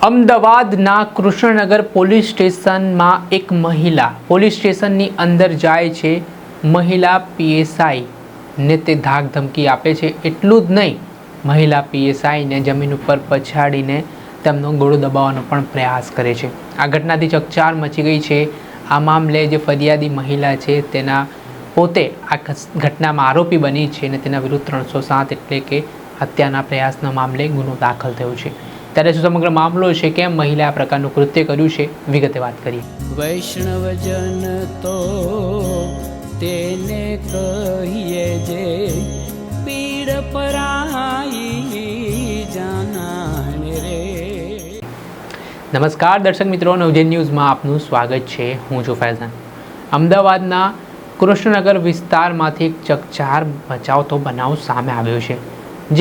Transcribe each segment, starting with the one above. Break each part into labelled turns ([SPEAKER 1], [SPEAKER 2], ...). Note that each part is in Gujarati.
[SPEAKER 1] અમદાવાદના કૃષ્ણનગર પોલીસ સ્ટેશનમાં એક મહિલા પોલીસ સ્ટેશનની અંદર જાય છે. મહિલા પીએસઆઈને તે ધાક ધમકી આપે છે. એટલું જ નહીં, મહિલા પીએસઆઈને જમીન ઉપર પછાડીને તેમનો ગળો દબાવવાનો પણ પ્રયાસ કરે છે. આ ઘટનાથી ચકચાર મચી ગઈ છે. આ મામલે જે ફરિયાદી મહિલા છે તેના પોતે આ ઘટનામાં આરોપી બની છે અને તેના વિરુદ્ધ 307 એટલે કે હત્યાના પ્રયાસના મામલે ગુનો દાખલ થયો છે. ત્યારે શું સમગ્ર મામલો છે, કેમ મહિલા આ પ્રકારનું કૃત્ય કર્યું છે, વિગતે વાત કરીએ.
[SPEAKER 2] વૈષ્ણવજન તો તેને કહીએ જે પીડ પરાઈ જાનાને રે.
[SPEAKER 1] નમસ્કાર દર્શક મિત્રો, નવજેન ન્યૂઝમાં આપનું સ્વાગત છે. હું છું ફૈઝાન. અમદાવાદના કૃષ્ણનગર વિસ્તારમાંથી એક ચકચાર મચાવતો બનાવ સામે આવ્યો છે,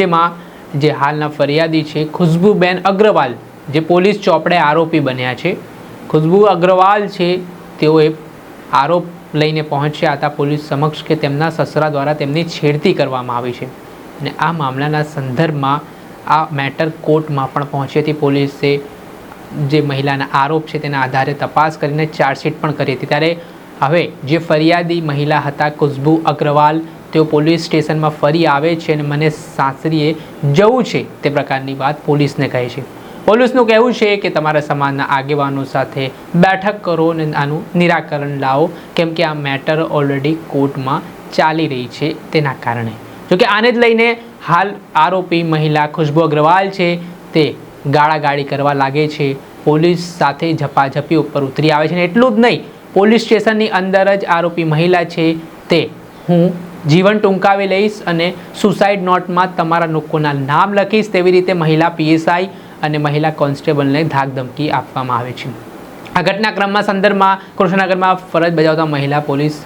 [SPEAKER 1] જેમાં જે હાલના ફરિયાદી છે ખુશ્બુબેન અગ્રવાલ, જે પોલીસ ચોપડે આરોપી બન્યા છે. ખુશ્બુ અગ્રવાલ છે, તેઓએ આરોપ લઈને પહોંચ્યા હતા પોલીસ સમક્ષ કે તેમના સસરા દ્વારા તેમની છેડતી કરવામાં આવી છે અને આ મામલાના સંદર્ભમાં આ મેટર કોર્ટમાં પણ પહોંચી હતી. પોલીસે જે મહિલાના આરોપ છે તેના આધારે તપાસ કરીને ચાર્જશીટ પણ કરી હતી. ત્યારે હવે જે ફરિયાદી મહિલા હતા ખુશ્બુ અગ્રવાલ, તેઓ પોલીસ સ્ટેશનમાં ફરી આવે છે અને મને સાસરીએ જવું છે તે પ્રકારની વાત પોલીસને કહે છે. પોલીસનું કહેવું છે કે તમારા સમાજના આગેવાનો સાથે બેઠક કરો અને આનું નિરાકરણ લાવો, કેમ કે આ મેટર ઓલરેડી કોર્ટમાં ચાલી રહી છે તેના કારણે. જોકે આને જ લઈને હાલ આરોપી મહિલા ખુશ્બુ અગ્રવાલ છે તે ગાળાગાળી કરવા લાગે છે, પોલીસ સાથે ઝપાઝપી ઉપર ઉતરી આવે છે. અને એટલું જ નહીં, પોલીસ સ્ટેશનની અંદર જ આરોપી મહિલા છે તે હું જીવન ટૂંકાવી લઈશ અને સુસાઇડ નોટમાં તમારા લોકોના નામ લખીશ, તેવી રીતે મહિલા પીએસઆઈ અને મહિલા કોન્સ્ટેબલને ધાક ધમકી આપવામાં આવે છે. આ ઘટનાક્રમમાં સંદર્ભમાં કૃષ્ણનગરમાં ફરજ બજાવતા મહિલા police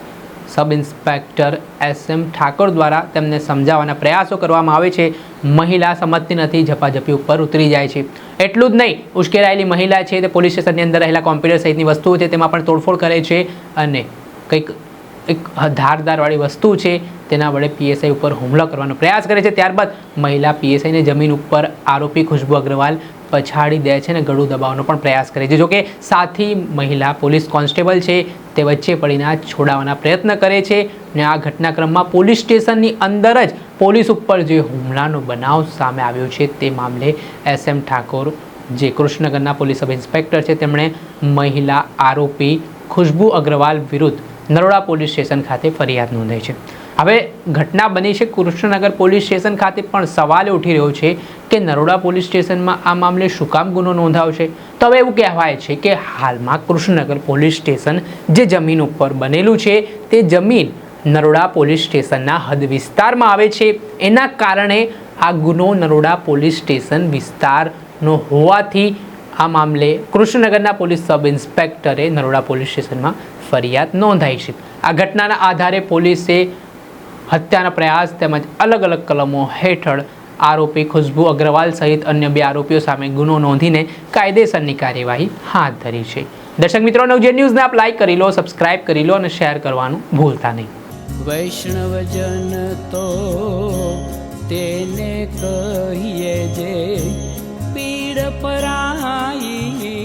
[SPEAKER 1] sub inspector SM Thakor દ્વારા તેમને સમજાવવાના પ્રયાસો કરવામાં આવે છે. મહિલા સમજતી નથી, ઝપાઝપી ઉપર ઉતરી જાય છે. એટલું જ નહીં, ઉશ્કેરાયેલી મહિલા છે તે પોલીસ સ્ટેશનની અંદર રહેલા કોમ્પ્યુટર સહિતની વસ્તુઓ છે તેમાં પણ તોડફોડ કરે છે અને કંઈક એક ધારદારવાળી વસ્તુ છે તેના વડે પીએસઆઈ ઉપર હુમલો કરવાનો પ્રયાસ કરે છે. ત્યારબાદ મહિલા પીએસઆઈને જમીન ઉપર આરોપી ખુશ્બુ અગ્રવાલ પછાડી દે છે અને ગળું દબાવવાનો પણ પ્રયાસ કરે છે. જોકે સાથી મહિલા પોલીસ કોન્સ્ટેબલ છે તે વચ્ચે પડીને છોડાવવાના પ્રયત્ન કરે છે અને આ ઘટનાક્રમમાં પોલીસ સ્ટેશનની અંદર જ પોલીસ ઉપર જે હુમલાનો બનાવ સામે આવ્યો છે તે મામલે SM ઠાકોર, જે કૃષ્ણનગરના પોલીસ સબ ઇન્સ્પેક્ટર છે, તેમણે મહિલા આરોપી ખુશ્બુ અગ્રવાલ વિરુદ્ધ નરોડા પોલીસ સ્ટેશન ખાતે ફરિયાદ નોંધાઈ છે. હવે ઘટના બની છે કૃષ્ણનગર પોલીસ સ્ટેશન ખાતે, પણ સવાલ ઉઠી રહ્યો છે કે નરોડા પોલીસ સ્ટેશનમાં આ મામલે શું કામ ગુનો નોંધાયો છે? તો હવે એવું કહેવાય છે કે હાલમાં કૃષ્ણનગર પોલીસ સ્ટેશન જે જમીન ઉપર બનેલું છે તે જમીન નરોડા પોલીસ સ્ટેશનના હદ વિસ્તારમાં આવે છે. એના કારણે આ ગુનો નરોડા પોલીસ સ્ટેશન વિસ્તારનો હોવાથી આ મામલે કૃષ્ણનગરના પોલીસ સબ ઇન્સ્પેક્ટરે નરોડા પોલીસ સ્ટેશનમાં ફરિયાદ નોંધાઈ છે. આ ઘટનાના આધારે પોલીસે હત્યાના પ્રયાસ તેમજ અલગ અલગ કલમો હેઠળ આરોપી ખુશ્બુ અગ્રવાલ સહિત અન્ય 2 આરોપીઓ સામે ગુનો નોંધીને કાયદેસરની કાર્યવાહી હાથ ધરી છે. દર્શક મિત્રો, નવજેન ન્યૂઝને આપ લાઈક કરી લો, સબસ્ક્રાઇબ કરી લો અને શેર કરવાનું ભૂલતા નહીં.
[SPEAKER 2] વૈષ્ણવજન તો તેને કહીએ જે પીડ પરાઈ